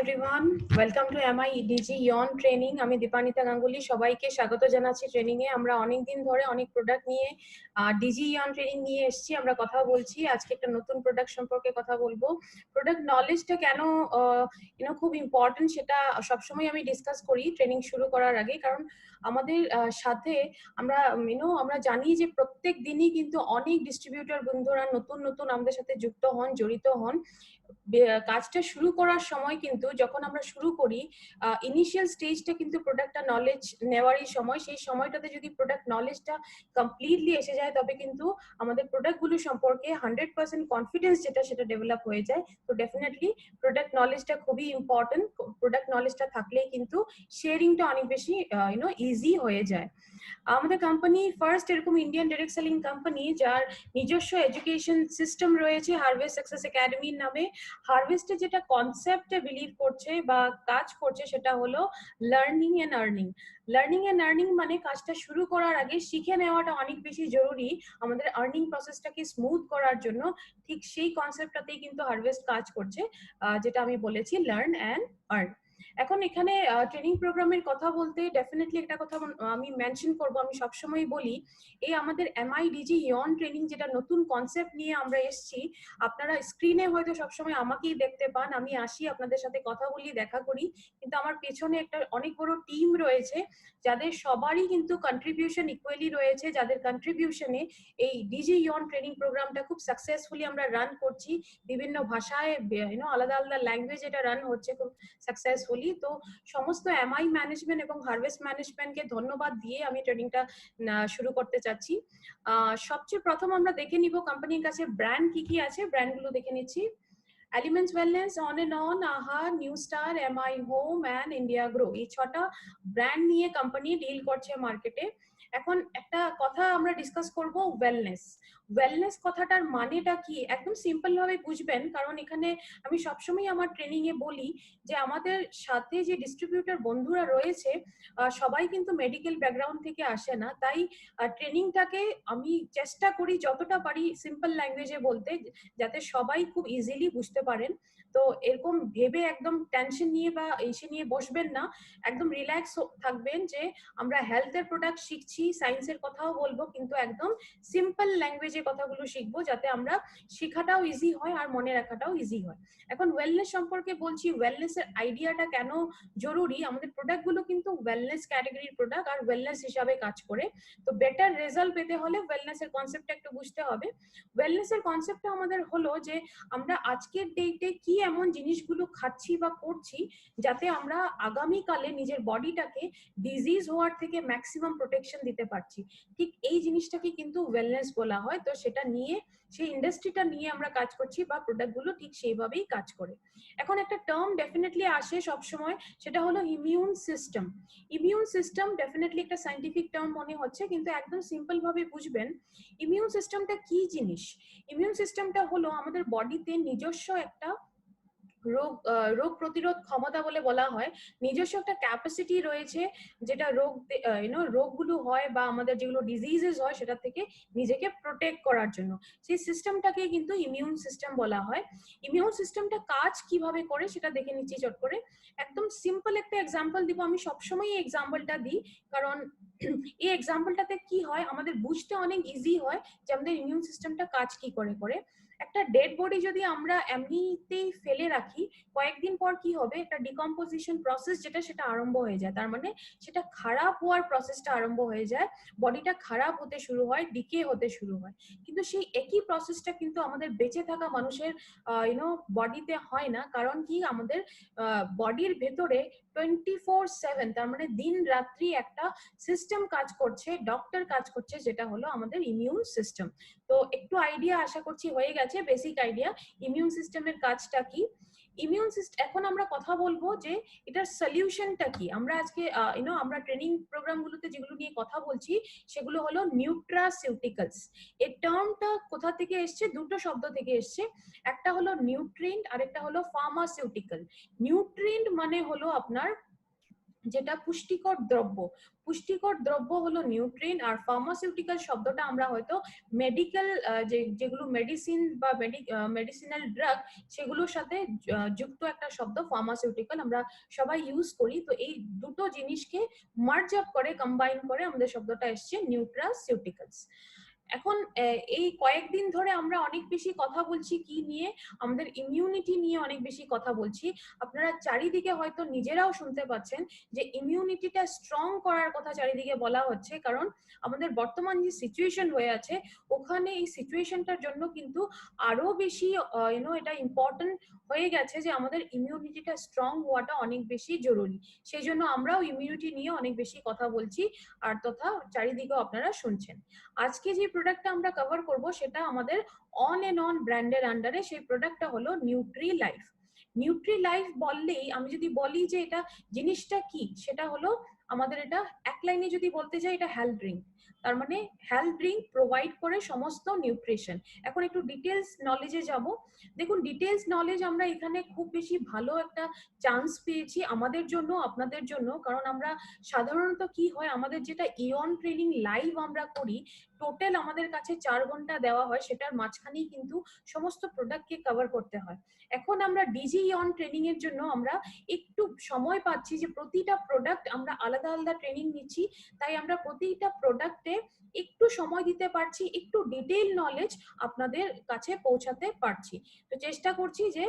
everyone, welcome to MIDG Yon Training. আমি দীপানিতা গাঙ্গুলি, সবাইকে স্বাগত জানাচ্ছি ট্রেনিং এ। আমরা অনেক দিন ধরে অনেক প্রোডাক্ট নিয়ে ডিজি ইয়ন ট্রেনিং নিয়ে এসেছি, আমরা কথা বলছি। আজকে একটা নতুন প্রোডাক্ট সম্পর্কে কথা বলবো। প্রোডাক্ট নলেজটা কেন খুব ইম্পর্টেন্ট সেটা সবসময় আমি ডিসকাস করি ট্রেনিং শুরু করার আগে, কারণ আমাদের সাথে আমরা জানি যে প্রত্যেক দিনই কিন্তু অনেক ডিস্ট্রিবিউটর বন্ধুরা নতুন নতুন আমাদের সাথে যুক্ত হন, জড়িত হন। কাজটা শুরু করার সময় কিন্তু যখন আমরা শুরু করি ইনিশিয়াল স্টেজটা কিন্তু প্রোডাক্টটা নলেজ নেওয়ারই সময়, সেই সময়টাতে যদি প্রোডাক্ট নলেজটা কমপ্লিটলি এসে যায় তবে কিন্তু আমাদের প্রোডাক্টগুলো সম্পর্কে 100% কনফিডেন্স যেটা সেটা ডেভেলপ হয়ে যায়। তো ডেফিনেটলি প্রোডাক্ট নলেজটা খুবই ইম্পর্টেন্ট। প্রোডাক্ট নলেজটা থাকলেই কিন্তু শেয়ারিংটা অনেক বেশি ইজি হয়ে যায়। আমাদের কোম্পানি ফার্স্ট এরকম ইন্ডিয়ান ডাইরেক্ট সেলিং কোম্পানি যার নিজস্ব এডুকেশন সিস্টেম রয়েছে হারভেস্ট সাকসেস একাডেমির নামে। হারভেস্টে যেটা কনসেপ্টে বিলিভ করছে বা কাজ করছে সেটা হলো learning and earning. Learning and earning মানে কাজটা শুরু করার আগে শিখে নেওয়াটা অনেক বেশি জরুরি আমাদের আর্নিং প্রসেসটাকে স্মুথ করার জন্য। ঠিক সেই কনসেপ্টটাতেই কিন্তু হারভেস্ট কাজ করছে, যেটা আমি বলেছি লার্ন এন্ড আর্ন। এখন এখানে ট্রেনিং প্রোগ্রামের কথা বলতে ডেফিনেটলি একটা কথা আমি মেনশন করব, আমি সবসময় বলি এই আমাদের এমআইডিজি ইয়ন ট্রেনিং যেটা নতুন কনসেপ্ট নিয়ে আমরা এসেছি, আপনারা স্ক্রিনে হয়তো সবসময় আমাকেই দেখতে পান, আমি আসি আপনাদের সাথে কথা বলি, দেখা করি, কিন্তু আমার পেছনে একটা অনেক বড় টিম রয়েছে যাদের সবারই কিন্তু কন্ট্রিবিউশন ইকুয়ালি রয়েছে, যাদের কন্ট্রিবিউশনে এই ডিজি ইয়ন ট্রেনিং প্রোগ্রামটা খুব সাকসেসফুলি আমরা রান করছি। বিভিন্ন ভাষায় আলাদা আলাদা ল্যাঙ্গুয়েজ এটা রান হচ্ছে খুব সাকসেসফুলি। তো সমস্ত এমআই ম্যানেজমেন্ট এবং হারভেস্ট ম্যানেজমেন্টকে ধন্যবাদ দিয়ে আমি ট্রেনিংটা শুরু করতে চাচ্ছি। সবচেয়ে প্রথম আমরা দেখে নিব কোম্পানির কাছে ব্র্যান্ড কি কি আছে, ব্র্যান্ডগুলো দেখে নিচ্ছি। Elements wellness, on and on, aha, new star, MI home and India grow, এই 6টা ব্র্যান্ড নিয়ে কোম্পানি ডিল করছে মার্কেটে। এখন একটা কথা আমরা ডিসকাস করব, ওয়েলনেস। ওয়েলনেস কথাটার মানেটা কি একদম সিম্পল ভাবে বুঝবেন, কারণ এখানে আমি সবসময় আমার ট্রেনিং এ বলি যে আমাদের সাথে যে ডিস্ট্রিবিউটর বন্ধুরা রয়েছে সবাই কিন্তু মেডিকেল ব্যাকগ্রাউন্ড থেকে আসে না, তাই ট্রেনিংটাকে আমি চেষ্টা করি যতটা পারি সিম্পল ল্যাঙ্গুয়েজে বলতে, যাতে সবাই খুব ইজিলি বুঝতে পারেন। তো এরকম ভেবে একদম টেনশন নিয়ে বা এসে নিয়ে বসবেন না, একদম রিল্যাক্স থাকবেন যে আমরা হেলথের প্রোডাক্ট শিখছি, সায়েন্সের কথাও বলবো, কিন্তু একদম সিম্পল ল্যাঙ্গুয়েজে কথাগুলো শিখবো যাতে আমরা শেখাটাও ইজি হয় আর মনে রাখাটাও ইজি হয়। এখন ওয়েলনেস সম্পর্কে বলছি, ওয়েলনেস এর আইডিয়াটা কেন জরুরি। আমাদের প্রোডাক্টগুলো কিন্তু ওয়েলনেস ক্যাটাগরির প্রোডাক্ট আর ওয়েলনেস হিসাবে কাজ করে। তো বেটার রেজাল্ট পেতে হলে ওয়েলনেস এর কনসেপ্টটা একটু বুঝতে হবে। ওয়েলনেস এর কনসেপ্টটা আমাদের হলো যে আমরা আজকের ডেটে কি এমন জিনিসগুলো খাচ্ছি বা করছি যাতে আমরা আগামীকালে নিজের বডিটাকে ডিজিজ হওয়ার থেকে ম্যাক্সিমাম প্রোটেকশন দিতে পারছি। ঠিক এই জিনিসটাকে কিন্তু ওয়েলনেস বলা হয়। তো সেটা নিয়ে, সেই ইন্ডাস্ট্রিটা নিয়ে আমরা কাজ করছি বা প্রোডাক্টগুলো ঠিক সেইভাবেই কাজ করে। এখন একটা টার্ম ডেফিনেটলি আসে সব সময়, সেটা হলো immune system. Immune system definitely একটা সায়েন্টিফিক টার্ম মনে হচ্ছে, কিন্তু একদম সিম্পল ভাবে বুঝবেন ইমিউন সিস্টেমটা কি জিনিস। ইমিউন সিস্টেমটা হলো আমাদের বডিতে নিজস্ব একটা রোগ প্রতিরোধ ক্ষমতা বলে বলা হয়, নিজস্ব একটা ক্যাপাসিটি রয়েছে যেটা রোগগুলো হয় বা আমাদের যেগুলো ডিজিজেস হয় সেটা থেকে নিজেকে প্রোটেক্ট করার জন্য, সেই সিস্টেমটাকে কিন্তু ইমিউন সিস্টেম বলা হয়। ইমিউন সিস্টেমটা কাজ কিভাবে করে সেটা দেখে নিচ্ছি চট করে। একদম সিম্পল একটা এক্সাম্পল দিব, আমি সবসময় এই এক্সাম্পলটা দিই, কারণ এই এক্সাম্পলটাতে কি হয় আমাদের বুঝতে অনেক ইজি হয় যে আমাদের ইমিউন সিস্টেমটা কাজ কি করে করে। একটা ডেড বডি যদি আমরা এমনিতেই ফেলে রাখি, কয়েকদিন পর কি হবে, একটা ডিকম্পোজিশন প্রসেস যেটা সেটা আরম্ভ হয়ে যায়, তার মানে সেটা খারাপ হওয়ার প্রসেসটা আরম্ভ হয়ে যায়, বডিটা খারাপ হতে শুরু হয়, ডিকে হতে শুরু হয়। কিন্তু সেই একই প্রসেসটা কিন্তু আমাদের বেঁচে থাকা মানুষের বডিতে হয় না। কারণ কি, আমাদের বডির ভেতরে 24/7, তার মানে দিন রাত্রি একটা সিস্টেম কাজ করছে, ডক্টর কাজ করছে, যেটা হলো আমাদের ইমিউন সিস্টেম। তো একটু আইডিয়া আশা করছি হয়ে গেছে, বেসিক আইডিয়া ইমিউন সিস্টেমের কাজটা কি। ইমিউন সিস্টেম, এখন আমরা কথা বলবো যে এটার সলিউশনটা কি। আমরা আজকে আমরা ট্রেনিং প্রোগ্রামগুলোতে যেগুলো নিয়ে কথা বলছি সেগুলো হলো নিউট্রাসিউটিক্যালস। এই টার্মটা কোথা থেকে এসছে, দুটো শব্দ থেকে এসছে, একটা হলো নিউট্রিয়েন্ট আর একটা হলো ফার্মাসিউটিক্যাল। নিউট্রিয়েন্ট মানে হলো আপনার যেটা পুষ্টিকর দ্রব্য। পুষ্টিকর দ্রব্য হলো নিউট্রিন, আর ফার্মাসিউটিক্যাল শব্দটা আমরা হয়তো মেডিকেল যেগুলো মেডিসিন বা মেডিসিনাল ড্রাগ সেগুলোর সাথে যুক্ত একটা শব্দ ফার্মাসিউটিক্যাল আমরা সবাই ইউজ করি। তো এই দুটো জিনিসকে মার্জ আপ করে, কম্বাইন করে আমাদের শব্দটা এসছে নিউট্রাসিউটিক্যালস। এখন এই কয়েকদিন ধরে আমরা অনেক বেশি কথা বলছি কি নিয়ে, আমাদের ইমিউনিটি নিয়ে অনেক বেশি কথা বলছি। আপনারা চারিদিকে হয়তো নিজেরাও শুনতে পাচ্ছেন যে ইমিউনিটিটা স্ট্রং করার কথা চারিদিকে বলা হচ্ছে, কারণ আমাদের বর্তমান যে সিচুয়েশন হয়ে আছে ওখানে এই সিচুয়েশনটার জন্য কিন্তু আরো বেশি এটা ইম্পর্টেন্ট হয়ে গেছে যে আমাদের ইমিউনিটিটা স্ট্রং হওয়াটা অনেক বেশি জরুরি। সেই জন্য আমরাও ইমিউনিটি নিয়ে অনেক বেশি কথা বলছি, আর তথা চারিদিকেও আপনারা শুনছেন। আজকে যে প্রোডাক্টটা আমরা কভার করব সেটা আমাদের অন এন্ড অন ব্র্যান্ডের আন্ডারে, সেই প্রোডাক্টটা হলো নিউট্রি লাইফ। নিউট্রি লাইফ বললেই, আমি যদি বলি যে এটা জিনিসটা কি, সেটা হলো আমাদের এটা এক লাইনে যদি বলতে যাই, এটা হেলথ ড্রিঙ্ক। তার মানে হেলথ ড্রিঙ্ক প্রোভাইড করে সমস্ত নিউট্রিশন। এখন একটু ডিটেলস নলেজে যাব। দেখুন, ডিটেলস নলেজ আমরা এখানে খুব বেশি ভালো একটা চান্স পেয়েছি আমাদের জন্য, আপনাদের জন্য। কারণ আমরা সাধারণত কি হয়, আমাদের যেটা ইয়ন ট্রেনিং লাইভ আমরা করি, টোটাল আমাদের কাছে 4 ঘন্টা দেওয়া হয়, সেটার মাঝখানেই কিন্তু সমস্ত প্রোডাক্টকে কভার করতে হয়। এখন আমরা ডিজি ইয়ন ট্রেনিং এর জন্য আমরা একটু সময় পাচ্ছি যে প্রতিটা প্রোডাক্ট আমরা আলাদা আলাদা ট্রেনিং নিচ্ছি, তাই আমরা প্রতিটা প্রোডাক্টে একটু সময় দিতে পারছি, একটু ডিটেইল নলেজ আপনাদের কাছে পৌঁছাতে পারছি। তো চেষ্টা করছি যে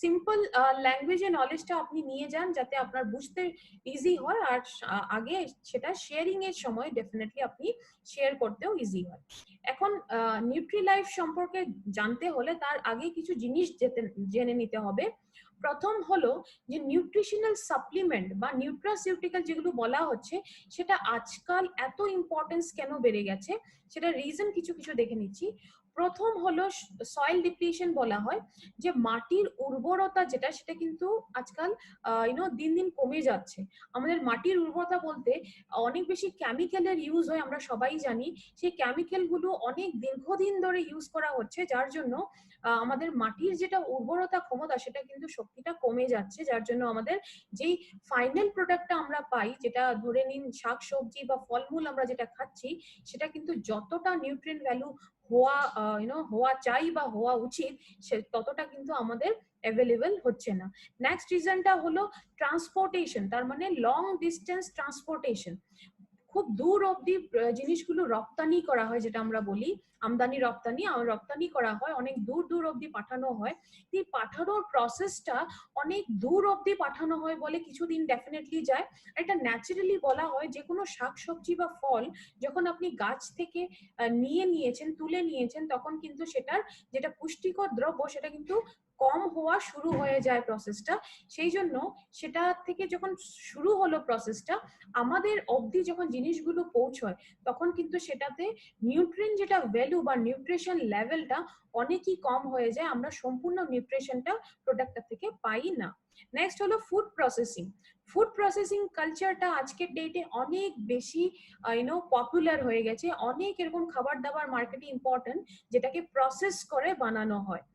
সিম্পল ল্যাঙ্গুয়েজে নলেজটা আপনি নিয়ে যান, যাতে আপনার বুঝতে ইজি হয়, আর আগে সেটা শেয়ারিং এর সময় ডেফিনেটলি আপনি শেয়ার করতেও ইজি হয়। এখন নিউট্রি লাইফ সম্পর্কে জানতে হলে তার আগে কিছু জিনিস জেনে নিতে হবে। প্রথম হলো যে নিউট্রিশনাল সাপ্লিমেন্ট বা নিউট্রাসিউটিক্যাল যেগুলো বলা হচ্ছে, সেটা আজকাল এত ইম্পর্টেন্স কেন বেড়ে গেছে, সেটা রিজন কিছু কিছু দেখে নিচ্ছি। প্রথম হলো সয়েল ডিপ্লিশন বলা হয়, যে মাটির উর্বরতা যেটা, সেটা কিন্তু আজকাল দিন দিন কমে যাচ্ছে। আমাদের মাটির উর্বরতা বলতে অনেক বেশি কেমিক্যালের ইউজ হয়, আমরা সবাই জানি। সেই কেমিক্যাল গুলো অনেক দীর্ঘদিন ধরে ইউজ করা হচ্ছে, যার জন্য আমাদের মাটির যেটা উর্বরতা ক্ষমতা, সেটা কিন্তু শক্তিটা কমে যাচ্ছে। যার জন্য আমাদের যেই ফাইনাল প্রোডাক্টটা আমরা পাই, যেটা ধরে নিন শাকসবজি বা ফলমূল আমরা যেটা খাচ্ছি, সেটা কিন্তু যতটা নিউট্রিয়েন্ট ভ্যালু হওয়া হওয়া চাই বা হওয়া উচিত, সে ততটা কিন্তু আমাদের অ্যাভেলেবল হচ্ছে না। নেক্সট রিজনটা হলো ট্রান্সপোর্টেশন, তার মানে লং ডিস্টেন্স ট্রান্সপোর্টেশন। খুব দূর অব্দি জিনিসগুলো রপ্তানি করা হয়, যেটা আমরা বলি আমদানি রপ্তানি, রপ্তানি করা হয়, অনেক দূর দূর অব্দি পাঠানো হয়। এই পাঠানোর প্রসেসটা অনেক দূর অব্দি পাঠানো হয় বলে কিছুদিন ডেফিনেটলি যায়। এটা ন্যাচারালি বলা হয়, যে কোনো শাকসবজি বা ফল যখন আপনি গাছ থেকে নিয়েছেন, তুলে নিয়েছেন, তখন কিন্তু সেটার যেটা পুষ্টিকর দ্রব্য, সেটা কিন্তু কম হওয়া শুরু হয়ে যায় প্রসেসটা। সেই জন্য সেটা থেকে যখন শুরু হলো প্রসেসটা, আমাদের অবধি যখন জিনিসগুলো পৌঁছয়, তখন কিন্তু সেটাতে নিউট্রিয়েন্ট যেটা ভ্যালু বা নিউট্রিশন লেভেলটা অনেকই কম হয়ে যায়, আমরা সম্পূর্ণ নিউট্রিশনটা প্রোডাক্টটা থেকে পাই না। নেক্সট হলো ফুড প্রসেসিং। ফুড প্রসেসিং কালচারটা আজকের ডেটে অনেক বেশি পপুলার হয়ে গেছে। অনেক এরকম খাবার দাবার মার্কেটে ইম্পর্টেন্ট, যেটাকে প্রসেস করে বানানো হয়।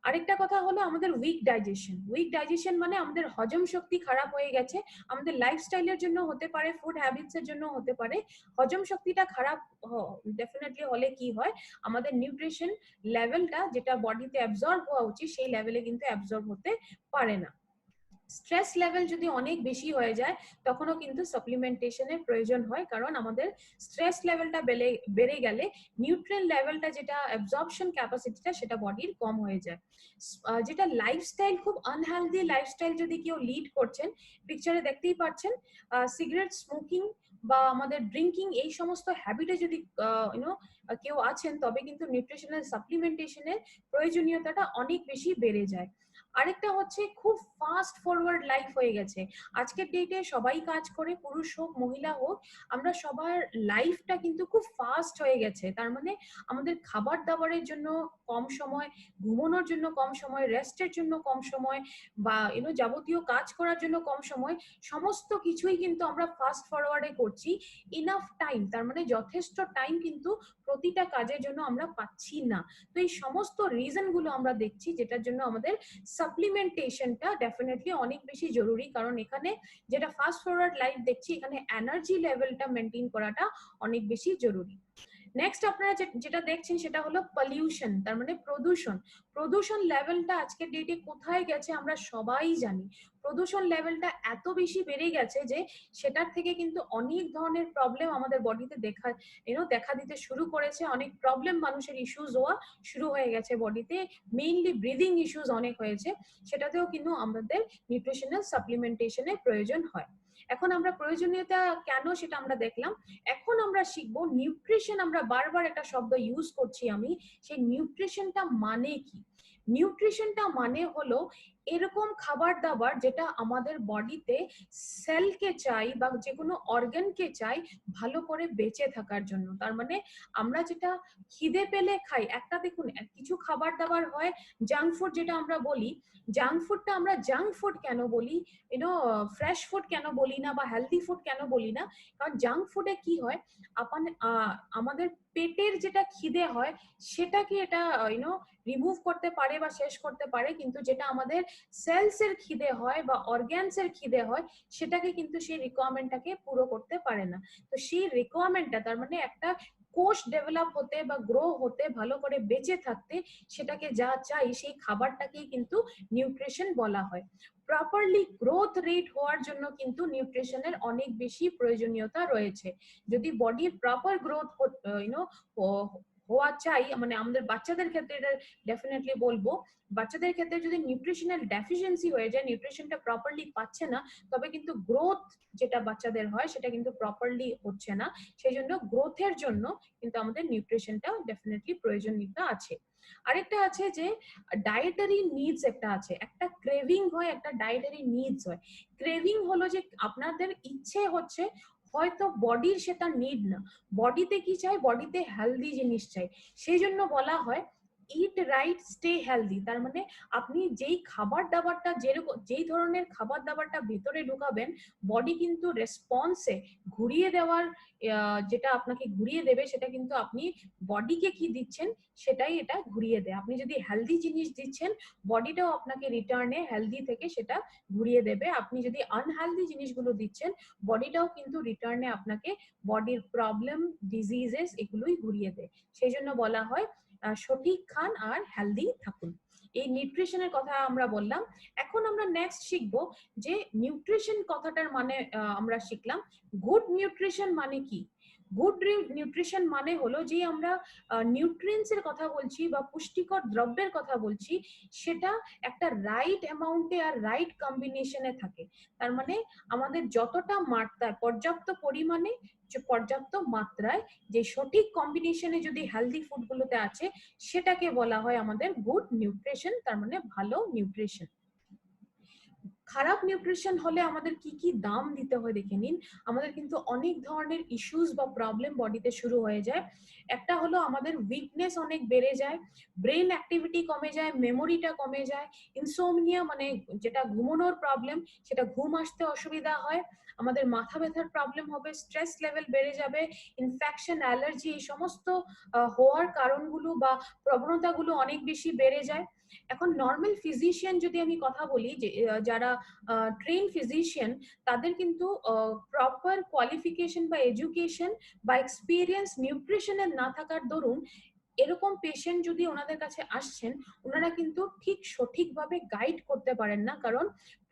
আরেকটা কথা হলো আমাদের উইক ডাইজেশন। উইক ডাইজেশন মানে আমাদের হজম শক্তি খারাপ হয়ে গেছে। আমাদের লাইফস্টাইলের জন্য হতে পারে, ফুড হ্যাবিটস এর জন্য হতে পারে। হজম শক্তিটা খারাপ ডেফিনেটলি হলে কি হয়, আমাদের নিউট্রিশন লেভেলটা যেটা বডিতে অ্যাবজর্ব হওয়া উচিত, সেই লেভেলে কিন্তু অ্যাবজর্ব হতে পারে না। স্ট্রেস লেভেল যদি অনেক বেশি হয়ে যায়, তখনও কিন্তু সাপ্লিমেন্টেশনের প্রয়োজন হয়, কারণ আমাদের স্ট্রেস লেভেলটা বেড়ে গেলে নিউট্রিয়েন্ট লেভেলটা, যেটা অ্যাবজর্পশন ক্যাপাসিটিটা, সেটা বডির কম হয়ে যায়। যেটা লাইফস্টাইল, খুব আনহেলদি লাইফস্টাইল যদি কেউ লিড করছেন, পিকচারে দেখতেই পাচ্ছেন, সিগারেট স্মোকিং বা আমাদের ড্রিঙ্কিং, এই সমস্ত হ্যাবিটে যদি কেউ আছেন, তবে কিন্তু নিউট্রিশনাল সাপ্লিমেন্টেশনের প্রয়োজনীয়তাটা অনেক বেশি বেড়ে যায়। আরেকটা হচ্ছে, খুব ফাস্ট ফরওয়ার্ড লাইফ হয়ে গেছে আজকের ডেটে। সবাই কাজ করে, পুরুষ হোক মহিলা হোক, আমরা সবার লাইফটা কিন্তু খুব ফাস্ট হয়ে গেছে। তার মানে আমাদের খাবার দাবারের জন্য কম সময়, ঘুমানোর জন্য কম সময়, রেস্টের জন্য কম সময়, বা যাবতীয় কাজ করার জন্য কম সময়, সমস্ত কিছুই কিন্তু আমরা ফাস্ট ফরওয়ার্ডে করছি। ইনাফ টাইম, তার মানে যথেষ্ট টাইম কিন্তু প্রতিটা কাজের জন্য আমরা পাচ্ছি না। তো এই সমস্ত রিজন গুলো আমরা দেখছি, যেটার জন্য আমাদের সাপ্লিমেন্টেশনটা ডেফিনেটলি অনেক বেশি জরুরি, কারণ এখানে যেটা ফাস্ট ফরওয়ার্ড লাইফ দেখছি এখানে এনার্জি লেভেলটা মেনটেন করাটা অনেক বেশি জরুরি। নেক্সট আপনারা যেটা দেখছেন সেটা হলো পলিউশন, তার মানে প্রদূষণ। প্রদূষণ লেভেলটা আজকের ডেটে কোথায় গেছে আমরা সবাই জানি। প্রদূষণ লেভেলটা এত বেশি বেড়ে গেছে যে সেটার থেকে কিন্তু অনেক ধরনের প্রবলেম আমাদের বডিতে দেখা দিতে শুরু করেছে। অনেক প্রবলেম, মানুষের ইস্যুজ হওয়া শুরু হয়ে গেছে বডিতে, মেইনলি ব্রিদিং ইস্যুজ অনেক হয়েছে। সেটাতেও কিন্তু আমাদের নিউট্রিশনাল সাপ্লিমেন্টেশনের প্রয়োজন হয়। এখন আমরা প্রয়োজনীয়তা কেন সেটা আমরা দেখলাম। এখন আমরা শিখবো নিউট্রিশন। আমরা বারবার একটা শব্দ ইউজ করছি আমি, সেই নিউট্রিশনটা মানে কি। নিউট্রিশনটা মানে হলো এরকম খাবার দাবার যেটা আমাদের বডিতে সেলকে চাই বা যে কোনো অর্গানকে চাই ভালো করে বেঁচে থাকার জন্য। তার মানে আমরা যেটা খিদে পেলে খাই, একটা দেখুন কিছু খাবার দাবার হয় জাঙ্ক ফুড যেটা আমরা বলি, জাঙ্ক ফুডটা আমরা জাঙ্ক ফুড কেন বলি, ফ্রেশ ফুড কেন বলি না বা হেলদি ফুড কেন বলি না, কারণ জাঙ্ক ফুডে কি হয়, আমাদের পেটের যেটা খিদে হয় সেটাকে এটা রিমুভ করতে পারে বা শেষ করতে পারে, কিন্তু যেটা আমাদের সেলস এর খিদে হয় বা অর্গানস এর খিদে হয় সেটাকে কিন্তু সেই রিকোয়ারমেন্টটাকে পুরো করতে পারে না। তো সেই রিকোয়ারমেন্টটা, তার মানে একটা কোষ ডেভেলপ হতে বা গ্রো হতে, ভালো করে বেঁচে থাকতে সেটাকে যা চাই সেই খাবারটাকেই কিন্তু নিউট্রিশন বলা হয়। প্রপারলি গ্রোথ রেট হওয়ার জন্য কিন্তু নিউট্রিশনের অনেক বেশি প্রয়োজনীয়তা রয়েছে। যদি বডির প্রপার গ্রোথ হওয়া চাই, মানে আমাদের বাচ্চাদের ক্ষেত্রে এটা ডেফিনেটলি বলবো, বাচ্চাদের ক্ষেত্রে যদি নিউট্রিশনাল ডেফিসিয়েন্সি হয়ে যায়, নিউট্রিশনটা প্রপারলি পাচ্ছে না, তবে কিন্তু গ্রোথ যেটা বাচ্চাদের হয় সেটা কিন্তু প্রপারলি হচ্ছে না। সেই জন্য গ্রোথের জন্য কিন্তু আমাদের নিউট্রিশনটা ডেফিনেটলি প্রয়োজনীয়তা আছে। আরেকটা আছে যে ডায়েটারি নিডস, একটা আছে, একটা ক্রেভিং হয়, একটা ডায়েটারি নিডস হয়। ক্রেভিং হলো যে আপনাদের ইচ্ছে হচ্ছে, হয়তো বডির সেটা নিড না, বডিতে কি চাই, বডিতে হেলদি জিনিস চাই, সেই জন্য বলা হয় ইট রাইট স্টে হেলদি। তার মানে আপনি যেই খাবার দাবারটা, যেই ধরনের খাবার দাবারটা ভিতরে ঢুকাবেন, বডি কিন্তু রেসপন্সে ঘুরিয়ে দেওয়ার, যেটা আপনাকে ঘুরিয়ে দেবে সেটা কিন্তু আপনি বডিকে কি দিচ্ছেন সেটাই এটা ঘুরিয়ে দেয়। আপনি যদি হেলদি জিনিস দিচ্ছেন, বডিটাও আপনাকে রিটার্নে হেলদি থেকে সেটা ঘুরিয়ে দেবে। আপনি যদি আনহেলদি জিনিসগুলো দিচ্ছেন, বডিটাও কিন্তু রিটার্নে আপনাকে বডির প্রবলেম, ডিজিজেস এগুলোই ঘুরিয়ে দেয়। সেই জন্য বলা হয় সঠিক খান আর হেলদি থাকুন। এই নিউট্রিশনের কথা আমরা বললাম। এখন আমরা নেক্সট শিখবো যে নিউট্রিশন কথাটার মানে আমরা শিখলাম গুড নিউট্রিশন মানে কি। গুড নিউট্রিশন মানে হলো যে আমরা নিউট্রিয়েন্টস এর কথা বলছি বা পুষ্টিকর দ্রব্যের কথা বলছি, সেটা একটা রাইট অ্যামাউন্টে আর রাইট কম্বিনেশনে থাকে। তার মানে আমাদের যতটা মাত্রায়, পর্যাপ্ত পরিমাণে, পর্যাপ্ত মাত্রায়, যে সঠিক কম্বিনেশনে যদি হেলদি ফুডগুলোতে আছে সেটাকে বলা হয় আমাদের গুড নিউট্রিশন, তার মানে ভালো নিউট্রিশন। খারাপ নিউট্রিশন হলে আমাদের কি কি দাম দিতে হয় দেখে নিন। আমাদের কিন্তু অনেক ধরনের ইস্যুস বা প্রবলেম বডিতে শুরু হয়ে যায়। একটা হলো আমাদের উইকনেস অনেক বেড়ে যায়, ব্রেন অ্যাক্টিভিটি কমে যায়, মেমোরিটা কমে যায়, ইনসোমনিয়া মানে যেটা ঘুমানোর প্রবলেম, সেটা ঘুম আসতে অসুবিধা হয়, আমাদের মাথা ব্যথার প্রবলেম হবে, স্ট্রেস লেভেল বেড়ে যাবে, ইনফেকশন, অ্যালার্জি, এই সমস্ত হওয়ার কারণগুলো বা প্রবণতাগুলো অনেক বেশি বেড়ে যায়। এখন নর্মাল ফিজিশিয়ান যদি আমি কথা বলি, যে যারা ট্রেন ফিজিশিয়ান, তাদের কিন্তু প্রপার কোয়ালিফিকেশন বা এডুকেশন বা এক্সপিরিয়েন্স নিউট্রিশনের না থাকার দরুন এরকম পেশেন্ট যদি ওনাদের কাছে আসছেন, ওনারা কিন্তু ঠিক সঠিকভাবে গাইড করতে পারেন না, কারণ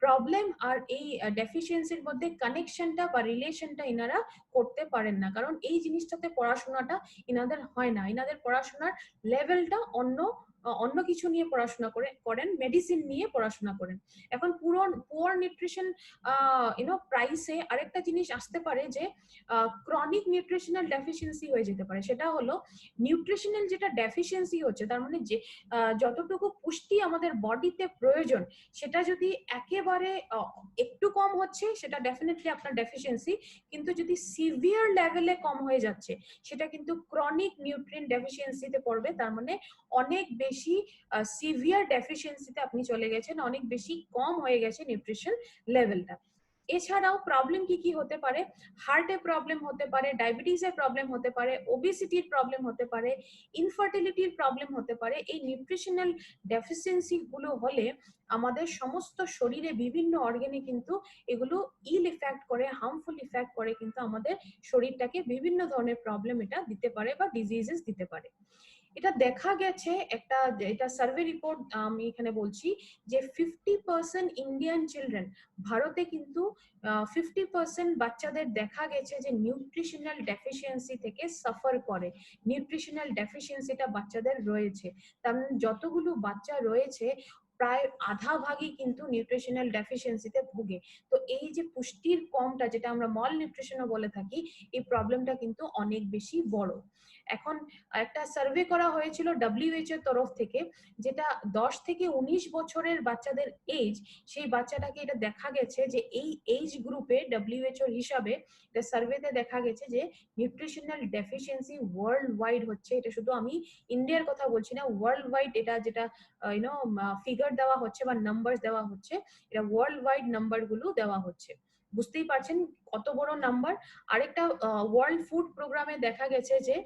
প্রবলেম আর এই ডেফিসিয়েন্সির মধ্যে কানেকশনটা বা রিলেশনটা ইনারা করতে পারেন না, কারণ এই জিনিসটাতে পড়াশোনাটা ইনাদের হয় না। ইনাদের পড়াশোনার লেভেলটা অন্য অন্য কিছু নিয়ে পড়াশোনা করেন, মেডিসিন নিয়ে পড়াশোনা করেন। এখন পুয়ার নিউট্রিশন প্রাইসে আরেকটা জিনিস আসতে পারে যে ক্রনিক নিউট্রিশনাল ডেফিসিয়েন্সি হয়ে যেতে পারে। সেটা হলো নিউট্রিশনাল যেটা ডেফিসিয়েন্সি হচ্ছে, তার মানে যে যতটুকু পুষ্টি আমাদের বডিতে প্রয়োজন সেটা যদি একেবারে একটু কম হচ্ছে, সেটা ডেফিনেটলি আপনার ডেফিসিয়েন্সি, কিন্তু যদি সিভিয়ার লেভেলে কম হয়ে যাচ্ছে সেটা কিন্তু ক্রনিক নিউট্রিয়েন্ট ডেফিসিয়েন্সিতে পড়বে। তার মানে অনেক বেশি সিভিয়ার ডেফিসিয়েন্সিতে আপনি চলে গেছেন, অনেক বেশি কম হয়ে গেছে নিউট্রিশন লেভেলটা। এছাড়াও প্রবলেম কি কি হতে পারে, হার্টের প্রবলেম হতে পারে, ডায়াবেটিসের প্রবলেম হতে পারে, ওবেসিটির প্রবলেম হতে পারে, ইনফার্টিলিটির প্রবলেম হতে পারে। এই নিউট্রিশনাল ডেফিসিয়েন্সি গুলো হলে আমাদের সমস্ত শরীরে বিভিন্ন অর্গানে কিন্তু এগুলো ইল ইফেক্ট করে, হার্মফুল ইফেক্ট করে, কিন্তু আমাদের শরীরটাকে বিভিন্ন ধরনের প্রবলেম এটা দিতে পারে বা ডিজিজেস দিতে পারে। এটা দেখা গেছে একটা, এটা সার্ভে রিপোর্ট আমি এখানে বলছি যে 50% ইন্ডিয়ান চিলড্রেন, ভারতে কিন্তু 50% বাচ্চাদের দেখা গেছে যে নিউট্রিশনাল ডেফিসিয়েন্সি থেকে সাফার করে। নিউট্রিশনাল ডেফিসিয়েন্সিটা বাচ্চাদের রয়েছে, তার মানে যতগুলো বাচ্চা রয়েছে প্রায় আধা ভাগই কিন্তু নিউট্রিশনাল ডেফিসিয়েন্সিতে ভুগে। তো এই যে পুষ্টির কমটা, যেটা আমরা মল নিউট্রিশনও বলে থাকি, এই প্রবলেমটা কিন্তু অনেক বেশি বড়। এখন একটা সার্ভে করা হয়েছিল ডব্লিউএইচ এর তরফ থেকে, যেটা 10 থেকে 19 বছরের বাচ্চাদের এজ, সেই বাচ্চাটাকে এটা দেখা গেছে যে এই এজ গ্রুপে ডব্লিউএইচ এর হিসাবে এটা সার্ভেতে দেখা গেছে যে নিউট্রিশনাল ডেফিসিয়েন্সি ওয়ার্ল্ড ওয়াইড হচ্ছে। এটা শুধু আমি ইন্ডিয়ার কথা বলছি না, ওয়ার্ল্ড ওয়াইড এটা যেটা ফিগার দেওয়া হচ্ছে বা নাম্বার দেওয়া হচ্ছে, এটা ওয়ার্ল্ড ওয়াইড নাম্বার গুলো দেওয়া হচ্ছে। বুঝতেই পারছেন কত বড় নাম্বার। আরেকটা ওয়ার্ল্ড ফুড প্রোগ্রামে দেখা গেছে যে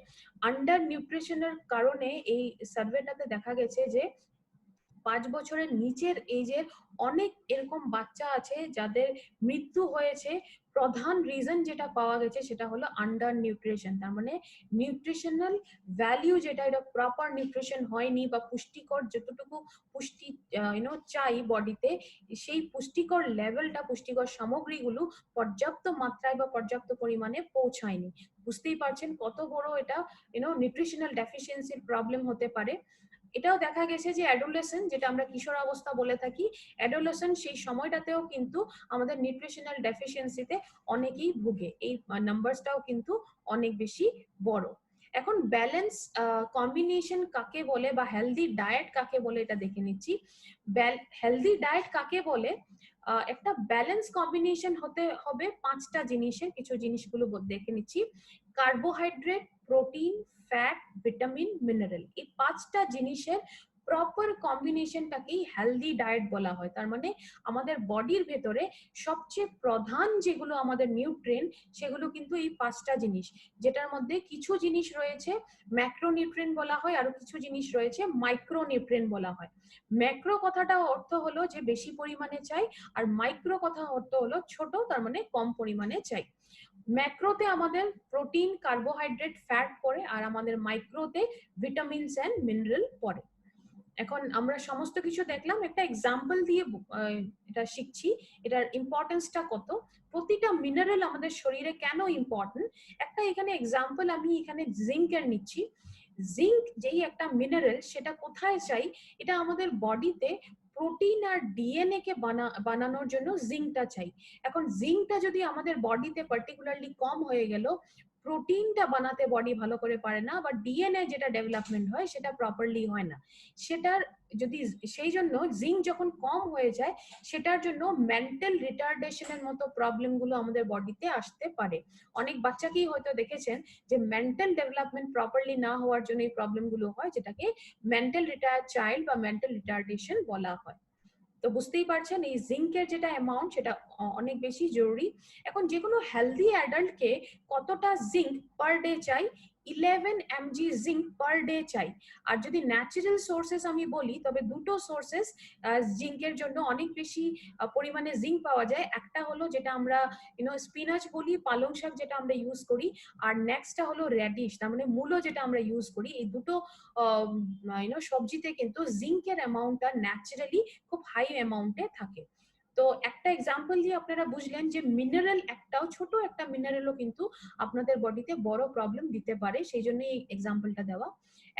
আন্ডার নিউট্রিশনের কারণে এই সার্ভেটাতে দেখা গেছে যে 5 বছরের নিচের এজের অনেক এরকম বাচ্চা আছে যাদের মৃত্যু হয়েছে। প্রধান রিজন যেটা পাওয়া গেছে সেটা হলো আন্ডার নিউট্রিশন। তার মানে নিউট্রিশনাল ভ্যালিউ যেটা, এটা প্রপার নিউট্রিশন হয়নি বা পুষ্টিকর যতটুকু পুষ্টি চাই বডিতে, সেই পুষ্টিকর লেভেলটা, পুষ্টিকর সামগ্রীগুলো পর্যাপ্ত মাত্রায় বা পর্যাপ্ত পরিমাণে পৌঁছায়নি। বুঝতেই পারছেন কত বড় এটা নিউট্রিশনাল ডেফিসিয়েন্সির প্রবলেম হতে পারে। এটাও দেখা গেছে যে অ্যাডোলেসেন্ট, যেটা আমরা কিশোর অবস্থা বলে থাকি, অ্যাডোলেসেন্ট সেই সময়টাতেও কিন্তু আমাদের নিউট্রিশনাল ডেফিসিয়েন্সিতে অনেকেই ভুগে। এই নাম্বারসটাও কিন্তু অনেক বেশি বড়। এখন ব্যালেন্স কম্বিনেশন কাকে বলে বা হেলদি ডায়েট কাকে বলে এটা দেখে নিচ্ছি। হেলদি ডায়েট কাকে বলে, একটা ব্যালেন্স কম্বিনেশন হতে হবে 5টা জিনিসের। কিছু জিনিসগুলো দেখে নিচ্ছি। Carbohydrate, protein, fat, vitamin, mineral, এই 5টা জিনিসের প্রপার কম্বিনেশনটাকেই হেলদি ডায়েট বলা হয়। তার মানে আমাদের বডির ভেতরে সবচেয়ে প্রধান যেগুলো আমাদের নিউট্রিয়েন্ট, সেগুলো কিন্তু এই 5টা জিনিস, যেটার মধ্যে কিছু জিনিস রয়েছে ম্যাক্রোনিউট্রিয়েন্ট বলা হয়, আর কিছু জিনিস রয়েছে মাইক্রোনিউট্রিয়েন্ট বলা হয়। ম্যাক্রো কথাটা অর্থ হলো যে বেশি পরিমাণে চাই, আর মাইক্রো কথা অর্থ হলো ছোট, তার মানে কম পরিমাণে চাই। ম্যাক্রোতে আমাদের প্রোটিন, কার্বোহাইড্রেট, ফ্যাট পড়ে, আর আমাদের মাইক্রোতে ভিটামিনস এন্ড মিনারেল পড়ে। এখন আমরা সমস্ত কিছু দেখলাম, একটা এক্সাম্পল দিয়ে এটা শিখছি, এটার ইম্পর্টেন্সটা কত, প্রতিটা মিনারেল আমাদের শরীরে কেন ইম্পর্টেন্ট। একটা এখানে এক্সাম্পল আমি এখানে জিঙ্কের নিচ্ছি। জিঙ্ক যেই একটা মিনারেল, সেটা কোথায় চাই, এটা আমাদের বডিতে প্রোটিন আর ডিএনএ কে বানানোর জন্য জিঙ্কটা চাই। এখন জিঙ্কটা যদি আমাদের বডিতে পার্টিকুলারলি কম হয়ে গেল, প্রোটিনটা বানাতে বডি ভালো করে পারে না, বা ডিএনএ যেটা ডেভেলপমেন্ট হয় সেটা প্রপারলি হয় না। সেটার যদি সেই জন্য জিঙ্ক যখন কম হয়ে যায়, সেটার জন্য মেন্টাল রিটার্ডেশনের মতো প্রবলেম গুলো আমাদের বডিতে আসতে পারে। অনেক বাচ্চাকেই হয়তো দেখেছেন যে মেন্টাল ডেভেলপমেন্ট প্রপারলি না হওয়ার জন্য এই প্রবলেম গুলো হয়, যেটাকে মেন্টাল রিটায়ার্ড চাইল্ড বা মেন্টাল রিটার্ডেশন বলা হয়। তো বুঝতেই পারছেন এই জিঙ্কের যেটা অ্যামাউন্ট, সেটা অনেক বেশি জরুরি। এখন যে কোনো হেলদি অ্যাডাল্টকে কতটা জিঙ্ক পার ডে চাই, 11 mg জিঙ্ক পার ডে চাই। আর যদি ন্যাচারাল সোর্সেস আমি বলি, তবে দুটো সোর্সেস জিঙ্কের জন্য অনেক বেশি পরিমাণে জিঙ্ক পাওয়া যায়। একটা হলো যেটা আমরা স্পিনাচ বলি, পালং শাক যেটা আমরা ইউজ করি, আর নেক্সটটা হলো রেডিশ, তার মানে মূলো যেটা আমরা ইউজ করি। এই দুটো সবজিতে কিন্তু জিঙ্কের অ্যামাউন্টটা ন্যাচারালি খুব হাই অ্যামাউন্টে থাকে। তো একটা এক্সাম্পল দিয়ে আপনারা বুঝলেন যে মিনারেল, একটাও ছোট একটা মিনারেলও কিন্তু আপনাদের বডিতে বড় প্রবলেম দিতে পারে, সেই জন্য এই এক্সাম্পলটা দেওয়া।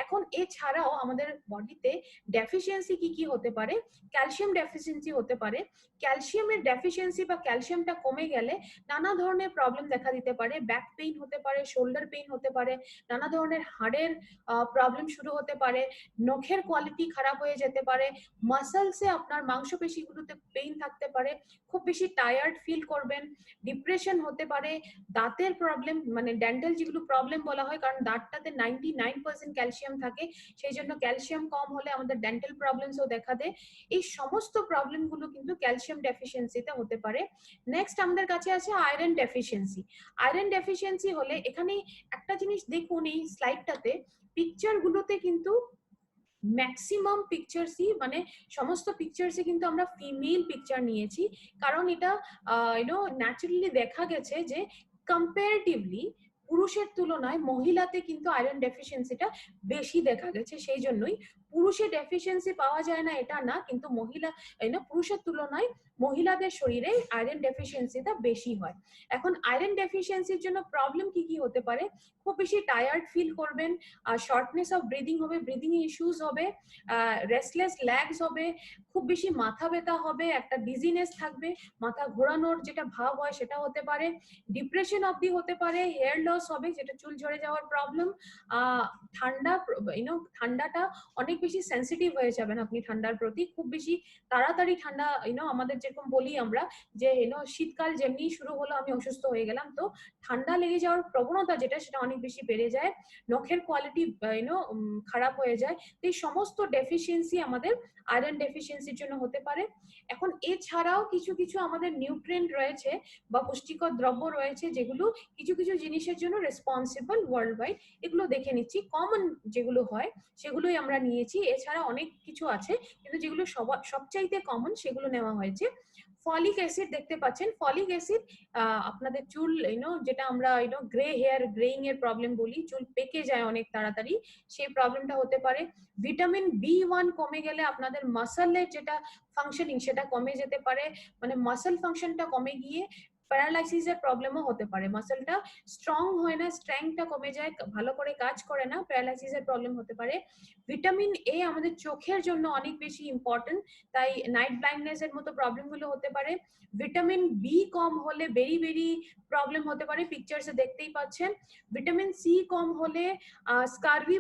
এখন এছাড়াও আমাদের বডিতে ডেফিসিয়েন্সি কি কি হতে পারে, ক্যালসিয়াম ডেফিসিয়েন্সি হতে পারে। ক্যালসিয়ামের ডেফিসিয়েন্সি বা ক্যালসিয়ামটা কমে গেলে নানা ধরনের প্রবলেম দেখা দিতে পারে। ব্যাক পেইন হতে পারে, শোল্ডার পেইন হতে পারে, নানা ধরনের হাড়ের প্রবলেম শুরু হতে পারে, নখের কোয়ালিটি খারাপ হয়ে যেতে পারে, মাসলসে আপনার মাংসপেশিগুলোতে পেইন থাকতে পারে, খুব বেশি টায়ার্ড ফিল করবেন, ডিপ্রেশন হতে পারে, দাঁতের প্রবলেম, মানে ডেন্টাল যেগুলো প্রবলেম বলা হয়, কারণ দাঁতটাতে 99% ক্যালসিয়াম ক্যালসিয়াম থাকে, সেই জন্য ক্যালসিয়াম কম হলে আমাদের ডেন্টাল প্রবলেমসও দেখা দেয়। এই সমস্ত প্রবলেমগুলো কিন্তু ক্যালসিয়াম ডেফিসিয়েন্সিতে হতে পারে। নেক্সট আমাদের কাছে আছে আয়রন ডেফিসিয়েন্সি। আয়রন ডেফিসিয়েন্সি হলে এখানে একটা জিনিস দেখুন, এই স্লাইডটাতে পিকচার গুলোতে কিন্তু ম্যাক্সিমাম পিকচার্সই মানে সমস্ত পিকচার্সে কিন্তু আমরা ফিমেল পিকচার নিয়েছি, কারণ এটা ন্যাচারালি দেখা গেছে যে কম্পারেটিভলি পুরুষের তুলনায় মহিলাতে কিন্তু আয়রন ডেফিসিয়েন্সিটা বেশি দেখা গেছে। সেই জন্যই পুরুষে ডেফিসিয়েন্সি পাওয়া যায় না এটা না, কিন্তু পুরুষের তুলনায় মহিলাদের শরীরে আয়রন ডেফিসিয়েন্সিটা বেশি হয়। এখন আয়রন ডেফিসিয়েন্সির জন্য প্রবলেম কি কি হতে পারে? খুব বেশি টায়ার্ড ফিল করবেন, শর্টনেস অফ ব্রিদিং হবে, ব্রিদিং ইস্যুস হবে, রেস্টলেস ল্যাগস হবে, খুব বেশি মাথা ব্যথা হবে, একটা ডিজিনেস থাকবে, মাথা ঘোরানোর যেটা ভাব হয় সেটা হতে পারে, ডিপ্রেশন অবধি হতে পারে, হেয়ার লস হবে যেটা চুল ঝরে যাওয়ার প্রবলেম, ঠান্ডাটা অনেক বেশি সেন্সিটিভ হয়ে যাবেন আপনি ঠান্ডার প্রতি, খুব বেশি তাড়াতাড়ি ঠান্ডা আমাদের যেরকম বলি আমরা যে শীতকাল যেমনি শুরু হলো আমি অসুস্থ হয়ে গেলাম, তো ঠান্ডা লেগে যাওয়ার প্রবণতা যেটা সেটা অনেক বেশি বেড়ে যায়, নখের কোয়ালিটি খারাপ হয়ে যায়। তো এই সমস্ত ডেফিসিয়েন্সি আমাদের আয়রন ডেফিসিয়েন্সির জন্য হতে পারে। এখন এছাড়াও কিছু কিছু আমাদের নিউট্রিয়েন্ট রয়েছে বা পুষ্টিকর দ্রব্য রয়েছে যেগুলো কিছু কিছু জিনিসের জন্য রেসপন্সিবল ওয়ার্ল্ড ওয়াইড, এগুলো দেখে নিচ্ছি। কমন যেগুলো হয় সেগুলোই আমরা নিয়েছি, এছাড়া অনেক কিছু আছে কিন্তু যেগুলো সবচাইতে কমন সেগুলো নেওয়া হয়েছে। ফলিক অ্যাসিড দেখতে পাচ্ছেন, ফলিক অ্যাসিড আপনাদের চুল যেটা আমরা গ্রে হেয়ার গ্রেইং এর প্রবলেম বলি, চুল পেকে যায় অনেক তাড়াতাড়ি, সেই প্রবলেমটা হতে পারে। ভিটামিন B1 কমে গেলে আপনাদের মাসলের যেটা ফাংশনিং সেটা কমে যেতে পারে, মানে মাসল ফাংশনটা কমে গিয়ে প্যারালাইসিসের প্রবলেমও হতে পারে, মাসলটা স্ট্রং হয় না, স্ট্রেংথটা কমে যায়, ভালো করে কাজ করে না, প্যারালাইসিসের প্রবলেম হতে পারে। ভিটামিন A আমাদের চোখের জন্য অনেক বেশি ইম্পর্টেন্ট, তাই নাইট ব্লাইন্ডনেস এর মতো প্রবলেমগুলো হতে পারে। ভিটামিন B কম হলে বেরি বেরি প্রবলেম হতে পারে, পিকচার্সে দেখতেই পাচ্ছেন। ভিটামিন C কম হলে স্কারভি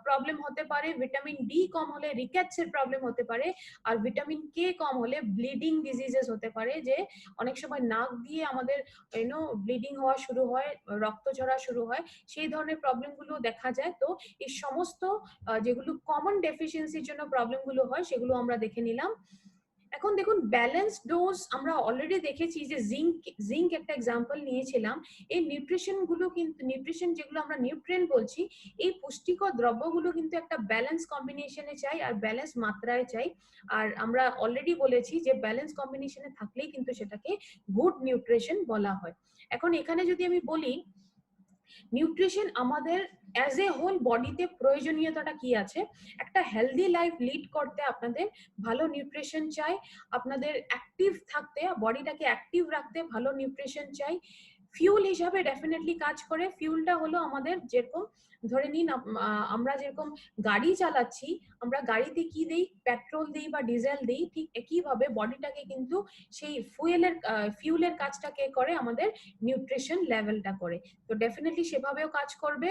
প্রবলেম হতে পারে, ভিটামিন D কম হলে রিকেটস এর প্রবলেম হতে পারে, আর ভিটামিন K কম হলে ব্লিডিং ডিজিজেস হতে পারে, যে অনেক সময় নাক দিয়ে আমাদের ব্লিডিং হওয়া শুরু হয়, রক্ত ঝরা শুরু হয়, সেই ধরনের প্রবলেম গুলো দেখা যায়। তো এই সমস্ত যেগুলো কমন ডেফিসিয়েন্সির জন্য প্রবলেম গুলো হয় সেগুলো আমরা দেখে নিলাম। এখন দেখুন ব্যালেন্স ডোজ আমরা অলরেডি দেখেছি যে জিঙ্ক একটা এক্সাম্পল নিয়েছিলাম। এই নিউট্রিশন গুলো কিন্তু নিউট্রিশন যেগুলো আমরা নিউট্রিয়েন্ট বলছি, এই পুষ্টিকর দ্রব্যগুলো কিন্তু একটা ব্যালেন্স কম্বিনেশনে চাই আর ব্যালেন্স মাত্রায় চাই। আর আমরা অলরেডি বলেছি যে ব্যালেন্স কম্বিনেশনে থাকলেই কিন্তু সেটাকে গুড নিউট্রিশন বলা হয়। এখন এখানে যদি আমি বলি নিউট্রিশন আমাদের অ্যাজ এ হোল বডিতে প্রয়োজনীয়তাটা কি আছে, একটা হেলদি লাইফ লিড করতে আপনাদের ভালো নিউট্রিশন চাই, আপনাদের অ্যাক্টিভ থাকতে বডিটাকে অ্যাক্টিভ রাখতে ভালো নিউট্রিশন চাই। ফিউল হিসাবে ডেফিনেটলি কাজ করে, ফিউলটা হলো আমাদের যেরকম ধরে নিন আমরা যেরকম গাড়ি চালাচ্ছি, আমরা গাড়িতে কি দেই, পেট্রোল দেই বা ডিজেল দেই, ঠিক একইভাবে বডিটাকে কিন্তু সেই ফিউলের কাজটাকে করে আমাদের নিউট্রিশন লেভেলটা করে, তো ডেফিনেটলি সেভাবেও কাজ করবে।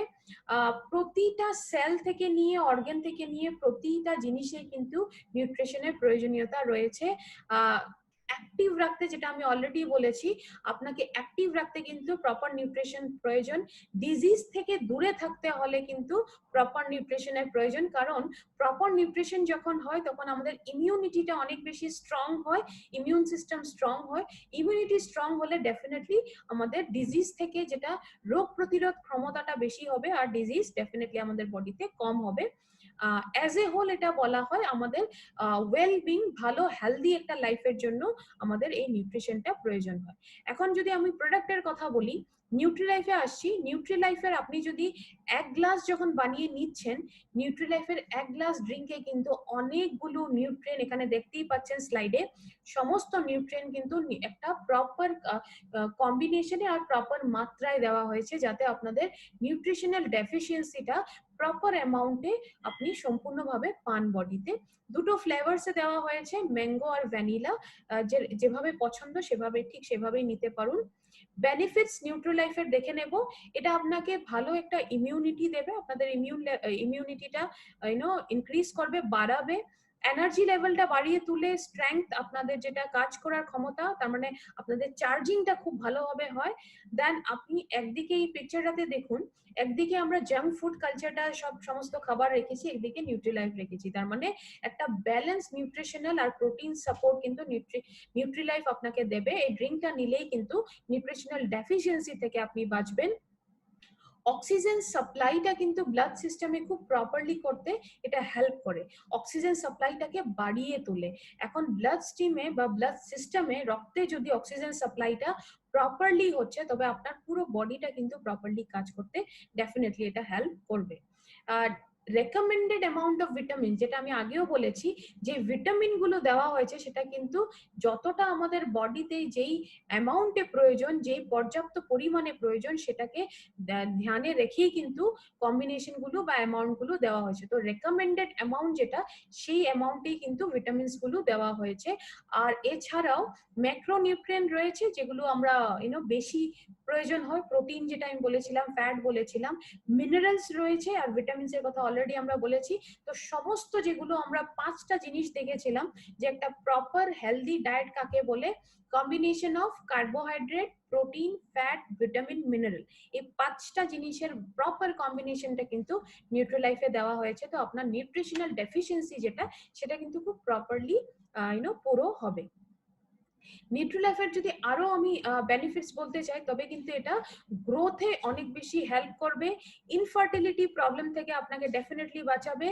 প্রতিটা সেল থেকে নিয়ে অর্গান থেকে নিয়ে প্রতিটা জিনিসে কিন্তু নিউট্রিশনের প্রয়োজনীয়তা রয়েছে। অ্যাক্টিভ রাখতে, যেটা আমি অলরেডি বলেছি, আপনাকে অ্যাক্টিভ রাখতে কিন্তু প্রপার নিউট্রিশন প্রয়োজন। ডিজিজ থেকে দূরে থাকতে হলে কিন্তু প্রপার নিউট্রিশনের প্রয়োজন, কারণ প্রপার নিউট্রিশন যখন হয় তখন আমাদের ইমিউনিটিটা অনেক বেশি স্ট্রং হয়, ইমিউন সিস্টেম স্ট্রং হয়, ইমিউনিটি স্ট্রং হলে ডেফিনেটলি আমাদের ডিজিজ থেকে যেটা রোগ প্রতিরোধ ক্ষমতাটা বেশি হবে আর ডিজিজ ডেফিনেটলি আমাদের বডিতে কম হবে। অ্যাজ এ হোল এটা বলা হয় আমাদের ওয়েল বিং, ভালো হেলদি একটা লাইফের জন্য আমাদের এই নিউট্রিশনটা প্রয়োজন হয়। এখন যদি আমি প্রোডাক্টের কথা বলি, নিউট্রিলাইফে আসছি। নিউট্রিলাইফের আপনি যদি 1 গ্লাস যখন বানিয়ে নিচ্ছেন, নিউট্রিলাইফের 1 গ্লাস ড্রিঙ্কে কিন্তু অনেকগুলো নিউট্রিয়েন্ট, এখানে দেখতেই পাচ্ছেন স্লাইডে, সমস্ত নিউট্রিয়েন্ট কিন্তু একটা প্রপার কম্বিনেশনে আর প্রপার মাত্রায় দেওয়া হয়েছে, যাতে আপনাদের নিউট্রিশনাল ডেফিসিয়েন্সিটা প্রপার অ্যামাউন্টে আপনি সম্পূর্ণভাবে পান বডিতে। দুটো ফ্লেভারসে দেওয়া হয়েছে, ম্যাঙ্গো আর ভ্যানিলা, যেভাবে পছন্দ সেভাবে ঠিক সেভাবেই নিতে পারুন। বেনিফিটস নিউট্রিলাইফের দেখে নেব। এটা আপনাকে ভালো একটা ইমিউনিটি দেবে, আপনাদের ইমিউনিটিটা ইনক্রিজ করবে, বাড়াবে, এনার্জি লেভেলটা বাড়িয়ে তুলে, স্ট্রেংথ, আপনাদের যেটা কাজ করার ক্ষমতা, তার মানে আপনাদের চার্জিংটা খুব ভালোভাবে হয়। দেন আপনি একদিকে এই পিকচারটাতে দেখুন, একদিকে আমরা জাঙ্ক ফুড কালচারটা সমস্ত খাবার রেখেছি, একদিকে নিউট্রিলাইফ রেখেছি। তার মানে একটা ব্যালেন্স নিউট্রিশনাল আর প্রোটিন সাপোর্ট কিন্তু নিউট্রিলাইফ আপনাকে দেবে। এই ড্রিঙ্কটা নিলেই কিন্তু নিউট্রিশনাল ডেফিসিয়েন্সি থেকে আপনি বাঁচবেন। অক্সিজেন সাপ্লাইটা কিন্তু ব্লাড সিস্টেমে খুব প্রপারলি করতে এটা হেল্প করে, অক্সিজেন সাপ্লাইটাকে বাড়িয়ে তোলে। এখন ব্লাড স্ট্রিমে বা ব্লাড সিস্টেমে, রক্তে যদি অক্সিজেন সাপ্লাইটা প্রপারলি হচ্ছে, তবে আপনার পুরো বডিটা কিন্তু প্রপারলি কাজ করতে ডেফিনেটলি এটা হেল্প করবে। আর রেকমেন্ডেড অ্যামাউন্ট অফ ভিটামিন, যেটা আমি আগেও বলেছি, যে ভিটামিন গুলো দেওয়া হয়েছে সেটা কিন্তু যতটা আমাদের বডিতে যেই অ্যামাউন্টে প্রয়োজন, যেই পর্যাপ্ত পরিমাণে প্রয়োজন, সেটাকে ধ্যানে রেখেই কিন্তু কম্বিনেশন গুলো বা অ্যামাউন্ট গুলো দেওয়া হয়েছে। তো রেকমেন্ডেড অ্যামাউন্ট যেটা, সেই অ্যামাউন্টেই কিন্তু ভিটামিনস গুলো দেওয়া হয়েছে। আর এছাড়াও ম্যাক্রোনিউট্রিয়েন্ট রয়েছে, যেগুলো আমরা বেশি প্রয়োজন হয়, প্রোটিন যেটা আমি বলেছিলাম, ফ্যাট বলেছিলাম, মিনারেলস রয়েছে, আর ভিটামিনস এর কথা অলরেডি আমরা বলেছি। তো সমস্ত যেগুলো আমরা 5টা জিনিস দেখেছিলাম যে একটা প্রপার হেলদি ডায়েট কাকে বলে, combination of carbohydrate, protein, fat, vitamin, mineral, এই 5টা জিনিসের প্রপার কম্বিনেশনটা কিন্তু নিউট্রিলাইফে দেওয়া হয়েছে। তো আপনার নিউট্রিশনাল ডেফিসিয়েন্সি যেটা, সেটা কিন্তু খুব প্রপারলি পুরো হবে। নিউট্রিলাইফের যদি আরো আমি বেনিফিটস বলতে চাই, তবে কিন্তু এটা গ্রোথে অনেক বেশি হেল্প করবে, ইনফার্টিলিটি প্রবলেম থেকে আপনাকে ডেফিনেটলি বাঁচাবে,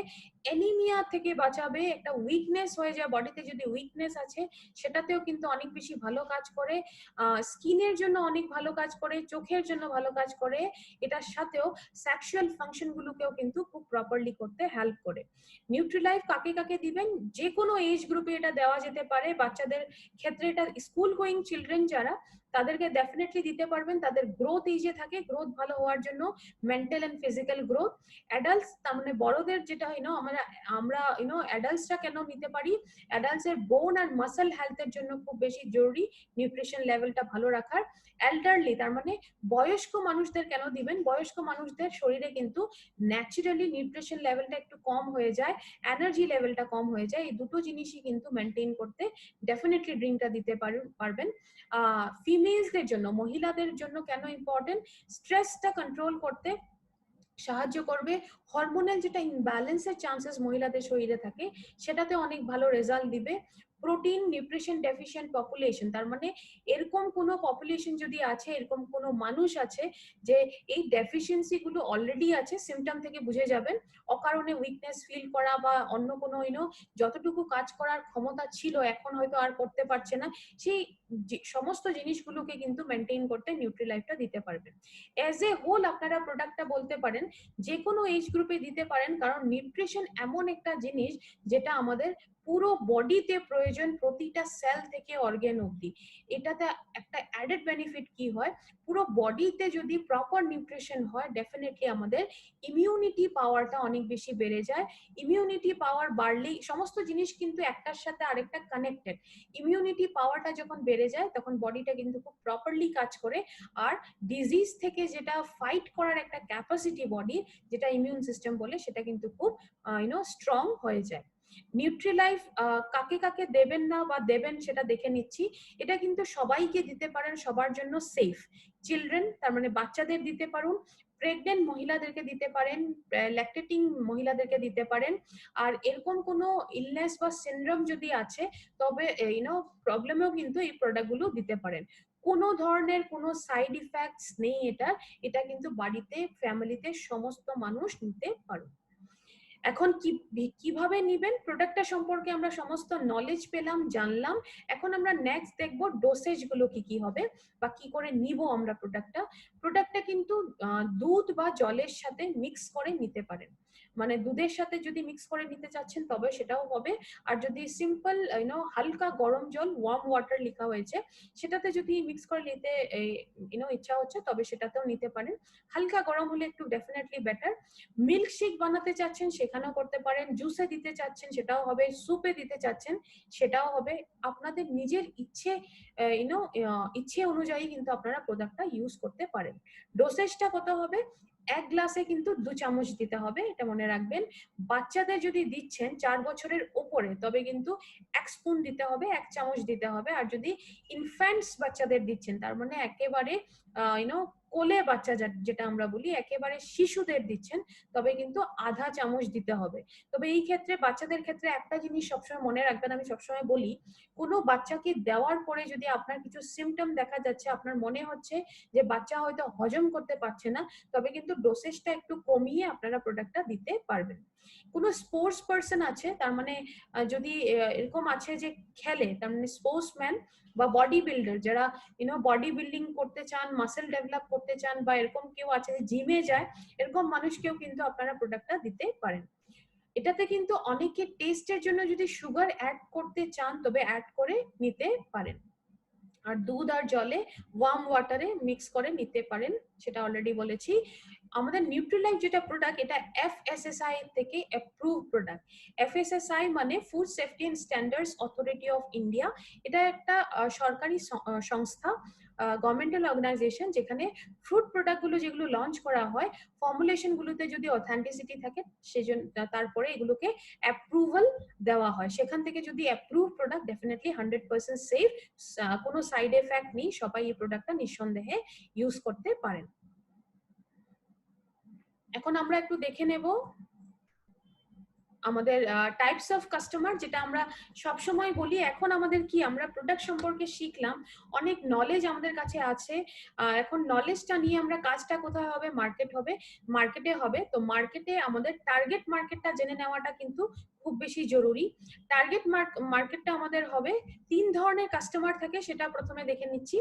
অ্যানিমিয়া থেকে বাঁচাবে, একটা উইকনেস হয়ে যায় বডিতে, যদি উইকনেস আছে সেটাতেও কিন্তু অনেক বেশি ভালো কাজ করে, স্কিনের জন্য অনেক ভালো কাজ করে, চোখের জন্য ভালো কাজ করে, এটার সাথেও সেক্সুয়াল ফাংশন গুলোকেও কিন্তু খুব প্রপারলি করতে হেল্প করে। নিউট্রিলাইফ কাকে কাকে দিবেন? যে কোনো এজ গ্রুপে এটা দেওয়া যেতে পারে। বাচ্চাদের ক্ষেত্রে এটা স্কুল গোয়িং চিলড্রেন যারা, তাদেরকে ডেফিনেটলি দিতে পারবেন, তাদের গ্রোথ এইজে থাকে, গ্রোথ ভালো হওয়ার জন্য, mental and physical growth. Adults, তার মানে বড়দের যেটা আমরা আমরা অ্যাডাল্টসরা কেন নিতে পারি? অ্যাডাল্টস এর বোন আর মাসল হেলথের জন্য খুব বেশি জরুরি নিউট্রিশন লেভেলটা ভালো রাখার। এল্ডারলি, তার মানে বয়স্ক মানুষদের কেন দিবেন? বয়স্ক মানুষদের শরীরে কিন্তু ন্যাচারালি নিউট্রিশন লেভেলটা একটু কম হয়ে যায়, এনার্জি লেভেলটা কম হয়ে যায়। এই দুটো জিনিসই কিন্তু মেনটেন করতে ডেফিনেটলি ড্রিঙ্কটা দিতে পারবেন। ফিমেলসদের জন্য, মহিলাদের জন্য কেন ইম্পর্টেন্ট? স্ট্রেসটা কন্ট্রোল করতে সাহায্য করবে, হরমোনাল যেটা ইমব্যালেন্সের চান্সেস মহিলাদের শরীরে থাকে সেটাতে অনেক ভালো রেজাল্ট দিবে। প্রোটিন নিউট্রিশন ডেফিশিয়েন্ট পপুলেশন, তার মানে এরকম কোনো পপুলেশন যদি আছে, এরকম কোনো মানুষ আছে যে এই ডেফিসিয়েন্সি গুলো অলরেডি আছে, সিমটম থেকে বুঝে যাবেন, অকারণে উইকনেস ফিল করা বা অন্য কোনো যতটুকু কাজ করার ক্ষমতা ছিল এখন হয়তো আর করতে পারছে না, সেই সমস্ত জিনিসগুলোকে কিন্তু মেনটেন করতে নিউট্রিলাইফটা দিতে পারবেন। এজ এ হোল আপনারা প্রোডাক্টটা বলতে পারেন যে কোনো এজ গ্রুপে দিতে পারেন, কারণ নিউট্রিশন এমন একটা জিনিস যেটা আমাদের পুরো বডিতে প্রয়োজন, প্রতিটা সেল থেকে অর্গান অবধি। এটাতে একটা অ্যাডেড বেনিফিট কি হয়, পুরো বডিতে যদি প্রপার নিউট্রিশন হয়, ডেফিনেটলি আমাদের ইমিউনিটি পাওয়ারটা অনেক বেশি বেড়ে যায়। ইমিউনিটি পাওয়ার বাড়লেই, সমস্ত জিনিস কিন্তু একটার সাথে আরেকটা কানেক্টেড, ইমিউনিটি পাওয়ারটা যখন বেড়ে যায় তখন বডিটা কিন্তু খুব প্রপারলি কাজ করে, আর ডিজিজ থেকে যেটা ফাইট করার একটা ক্যাপাসিটি বডির, যেটা ইমিউন সিস্টেম বলে, সেটা কিন্তু খুব স্ট্রং হয়ে যায়। নিউট্রিলাইফ কাকে কাকে দেবেন না বা দেবেন সেটা দেখে নিচ্ছি। এটা কিন্তু সবাইকে দিতে পারেন, সবার জন্য সেফ। চিলড্রেন, তার মানে বাচ্চাদের দিতে পারুন, প্রেগনেন্ট মহিলাদেরকে দিতে পারেন, ল্যাকটেটিং মহিলাদেরকে দিতে পারেন। আর এরকম কোনো ইলনেস বা সিনড্রোম যদি আছে, তবে প্রবলেমেও কিন্তু এই প্রোডাক্টগুলো দিতে পারেন। কোনো ধরনের কোনো সাইড ইফেক্টস নেই এটা, এটা কিন্তু বাড়িতে, ফ্যামিলিতে সমস্ত মানুষ নিতে পারে। এখন কিভাবে নিবেন? প্রোডাক্টটা সম্পর্কে আমরা সমস্ত নলেজ পেলাম, জানলাম। এখন আমরা নেক্সট দেখব ডোসেজ গুলো কি কি হবে বা কি করে নিব আমরা প্রোডাক্টটা কিন্তু দুধ বা জলের সাথে মিক্স করে নিতে পারেন। মানে দুধের সাথে যদি মিক্স করে নিতে চাচ্ছেন তবে সেটাও হবে, আর যদি সিম্পল হালকা গরম জল, ওয়ার্ম ওয়াটার লেখা হয়েছে, সেটাতে যদি মিক্স করে নিতে ইচ্ছা হচ্ছে তবে সেটাতেও নিতে পারেন। হালকা গরম হলে একটু ডেফিনেটলি বেটার। মিল্ক শেক বানাতে চাচ্ছেন সেখানেও করতে পারেন, জুসে দিতে চাচ্ছেন সেটাও হবে, সুপে দিতে চাচ্ছেন সেটাও হবে। আপনাদের নিজের ইচ্ছে অনুযায়ী কিন্তু আপনারা প্রোডাক্টটা ইউজ করতে পারেন। ডোসেজটা কত হবে? 1 গ্লাসে কিন্তু 2 চামচ দিতে হবে, এটা মনে রাখবেন। বাচ্চাদের যদি দিচ্ছেন 4 বছরের ওপর, উপরে তবে কিন্তু 1 স্পুন দিতে হবে, 1 চামচ দিতে হবে। আর যদি ইনফ্যান্টস বাচ্চাদের দিচ্ছেন, তার মানে একেবারে কোলে বাচ্চা যেটা আমরা বলি, একেবারে শিশুদের দিচ্ছেন, তবে কিন্তু আধা চামচ দিতে হবে। তবে এই ক্ষেত্রে বাচ্চাদের ক্ষেত্রে একটা জিনিস সবসময় মনে রাখবেন, আমি সবসময় বলি, কোনো বাচ্চাকে দেওয়ার পরে যদি আপনার কিছু সিমটম দেখা যাচ্ছে, আপনার মনে হচ্ছে যে বাচ্চা হয়তো হজম করতে পারছে না, তবে কিন্তু ডোসেজটা একটু কমিয়ে আপনারা প্রোডাক্টটা দিতে পারবেন। কোনো স্পোর্টস পারসন আছে, তার মানে যদি এরকম আছে যে খেলে, তার মানে স্পোর্টসম্যান বা বডি বিল্ডার, যারা বডি বিল্ডিং করতে চান, মাসেল ডেভেলপ করতে চান, বা এরকম কেউ আছে যে জিমে যায়, এরকম মানুষকেও কিন্তু আপনারা প্রোডাক্টটা দিতে পারেন। এটাতে কিন্তু অনেকে টেস্টের জন্য যদি সুগার অ্যাড করতে চান তবে অ্যাড করে নিতে পারেন। আর দুধ আর জলে ওয়ার্ম ওয়াটারে মিক্স করে নিতে পারেন, সেটা অলরেডি বলেছি। আমাদের নিউট্রিলাইফ যেটা প্রোডাক্ট, এটা FSSAI থেকে অ্যাপ্রুভ প্রোডাক্ট। FSSAI মানে food safety and standards authority of India. এটা একটা সরকারি সংস্থা, গভর্নমেন্টাল অর্গানাইজেশন, যেখানে ফ্রুট প্রোডাক্ট গুলো যেগুলো লঞ্চ করা হয়, ফর্মুলেশন গুলোতে যদি অথেন্টিসিটি থাকে, সেজন্য তারপরে এগুলোকে অ্যাপ্রুভাল দেওয়া হয়। সেখান থেকে যদি অ্যাপ্রুভ প্রোডাক্ট, ডেফিনেটলি 100% সেফ, কোনো সাইড এফেক্ট নেই, সবাই এই প্রোডাক্টটা নিঃসন্দেহে ইউজ করতে পারেন। এখন আমরা একটু দেখে নেব আমাদের টাইপস অফ কাস্টমার, যেটা আমরা সব সময় বলি। এখন আমাদের কি, আমরা প্রোডাক্ট সম্পর্কে শিখলাম, অনেক নলেজ আমাদের কাছে আছে। এখন নলেজটা নিয়ে আমরা কাজটা কোথায় হবে, মার্কেটে হবে। তো মার্কেটে আমাদের টার্গেট মার্কেটটা জেনে নেওয়াটা কিন্তু খুব বেশি জরুরি। টার্গেট মার্কেটটা আমাদের হবে, 3 ধরনের কাস্টমার থাকে, সেটা প্রথমে দেখে নিচ্ছি।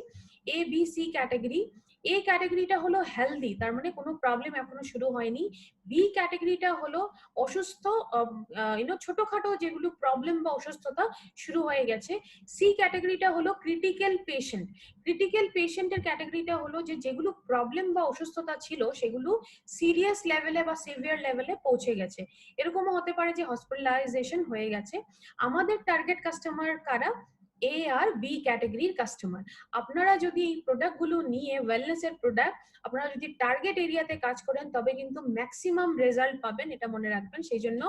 A B C category. A ক্যাটাগরিটা হলো হেলদি, তার মানে কোনো প্রবলেম এখনো শুরু হয়নি। বি ক্যাটাগরিটা হলো অসুস্থ, ছোটখাটো যেগুলো প্রবলেম বা অসুস্থতা শুরু হয়ে গেছে। সি ক্যাটাগরিটা হলো ক্রিটিক্যাল পেশেন্ট। ক্রিটিক্যাল পেশেন্টের ক্যাটাগরিটা হলো যে যেগুলো প্রবলেম বা অসুস্থতা ছিল সেগুলো সিরিয়াস লেভেলে বা সিভিয়ার লেভেলে পৌঁছে গেছে, এরকমও হতে পারে যে হসপিটালাইজেশন হয়ে গেছে। আমাদের টার্গেট কাস্টমার কারা? A আর B ক্যাটাগরির কাস্টমার। আপনারা যদি এই প্রোডাক্ট গুলো নিয়ে, ওয়েলনেস এর প্রোডাক্ট, আপনারা যদি টার্গেট এরিয়াতে কাজ করেন তবে কিন্তু ম্যাক্সিমাম রেজাল্ট পাবেন, এটা মনে রাখবেন। সেই জন্য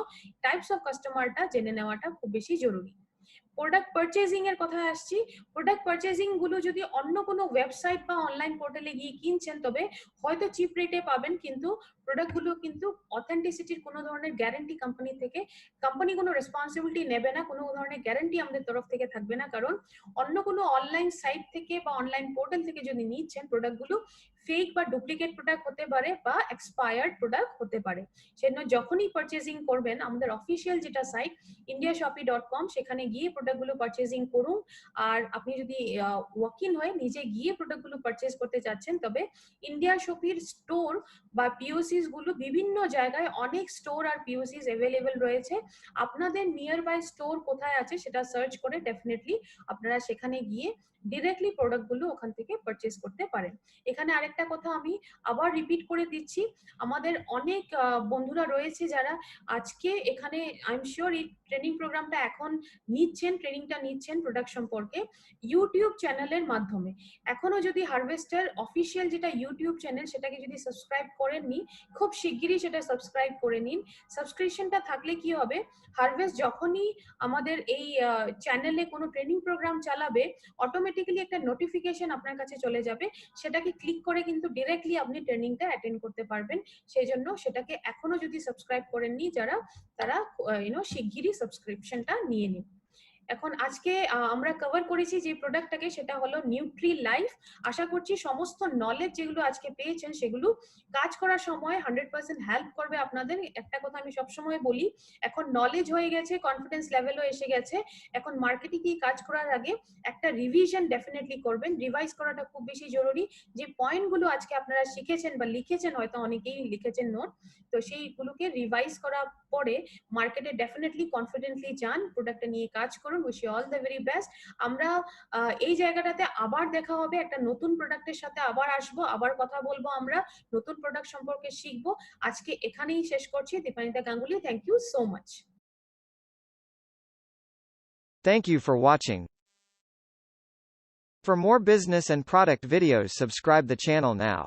টাইপস অফ কাস্টমারটা জেনে নেওয়াটা খুব বেশি জরুরি। প্রোডাক্ট পারচেজিং এর কথা আসছি। প্রোডাক্ট পারচেজিং গুলো যদি অন্য কোনো ওয়েবসাইট বা অনলাইন পোর্টালে গিয়ে কিনছেন তবে হয়তো চিপ রেটে পাবেন, কিন্তু প্রোডাক্ট গুলো কিন্তু অথেন্টিসিটির কোনো ধরনের গ্যারান্টি কোম্পানি কোনো রেসপন্সিবিলিটি নেবে না, কোনো ধরনের গ্যারান্টি আমাদের তরফ থেকে থাকবে না। কারণ অন্য কোনো অনলাইন সাইট থেকে বা অনলাইন পোর্টাল থেকে যদি নিচ্ছেন, প্রোডাক্ট গুলো ফেক বা ডুপ্লিকেট প্রোডাক্ট হতে পারে বা এক্সপায়ার্ড প্রোডাক্ট হতে পারে। সেজন্য যখনই পারচেজিং করবেন, আমাদের অফিসিয়াল যেটা সাইট indiashopee.com, সেখানে গিয়ে প্রোডাক্টগুলো পারচেজিং করুন। আর আপনি যদি ওয়াক ইন হয়ে নিজে গিয়ে প্রোডাক্টগুলো পারচেজ করতে চাচ্ছেন, তবে ইন্ডিয়া শপির স্টোর বা পিওসিস গুলো বিভিন্ন জায়গায়, অনেক স্টোর আর পিওসিস অ্যাভেলেবেল রয়েছে। আপনাদের নিয়ার বাই স্টোর কোথায় আছে সেটা সার্চ করে ডেফিনেটলি আপনারা সেখানে গিয়ে ডিরেক্টলি প্রোডাক্টগুলো ওখান থেকে পারচেজ করতে পারেন। এখানে আরেকটা কথা আমি আবার রিপিট করে দিচ্ছি, আমাদের অনেক বন্ধুরা রয়েছে যারা আজকে এখানে, আই এম শিওর এই ট্রেনিং প্রোগ্রামটা এখন ট্রেনিংটা নিচ্ছেন প্রোডাক্ট সম্পর্কে ইউটিউব চ্যানেলের মাধ্যমে। এখনো যদি হারভেস্টার অফিসিয়াল যেটা ইউটিউব চ্যানেল, সেটাকে যদি সাবস্ক্রাইব করেননি, খুব শিগগিরই সেটা সাবস্ক্রাইব করে নিন। সাবস্ক্রিপশনটা থাকলে কি হবে, হারভেস্ট যখনই আমাদের এই চ্যানেলে কোনো ট্রেনিং প্রোগ্রাম চালাবে, অটোমেটিক্যালি একটা নোটিফিকেশন আপনার কাছে চলে যাবে, সেটাকে ক্লিক করে কিন্তু ডিরেক্টলি আপনি ট্রেনিংটা অ্যাটেন্ড করতে পারবেন। সেই জন্য সেটাকে এখনো যদি সাবস্ক্রাইব করেননি যারা, তারা শিগগিরই সাবস্ক্রিপশনটা নিয়ে নিন। এখন আজকে আমরা কভার করেছি যে প্রোডাক্টটাকে, সেটা হলো নিউট্রি লাইফ। আশা করছি সমস্ত নলেজ যেগুলো আজকে পেয়েছেন সেগুলো কাজ করার সময় 100% হেল্প করবে আপনাদের। একটা কথা আমি সবসময় বলি, এখন নলেজ হয়ে গেছে, কনফিডেন্স লেভেলও এসে গেছে, এখন মার্কেটে কি কাজ করার আগে একটা রিভিশন ডেফিনেটলি করবেন। রিভাইজ করাটা খুব বেশি জরুরি। যে পয়েন্টগুলো আজকে আপনারা শিখেছেন বা লিখেছেন, হয়তো অনেকেই লিখেছেন নোট, তো সেইগুলোকে রিভাইজ করার পরে মার্কেটে ডেফিনেটলি কনফিডেন্টলি যান, প্রোডাক্টটা নিয়ে কাজ করুন। Wish you all the very best. আমরা এই জায়গাটাতে আবার দেখা হবে, একটা নতুন প্রোডাক্টের সাথে আবার আসবো, আবার কথা বলবো, আমরা নতুন প্রোডাক্ট সম্পর্কে শিখবো। আজকে এখানেই শেষ করছি। Dipanita Ganguly, thank you so much. Thank you for watching. For more business and product videos, subscribe the channel now.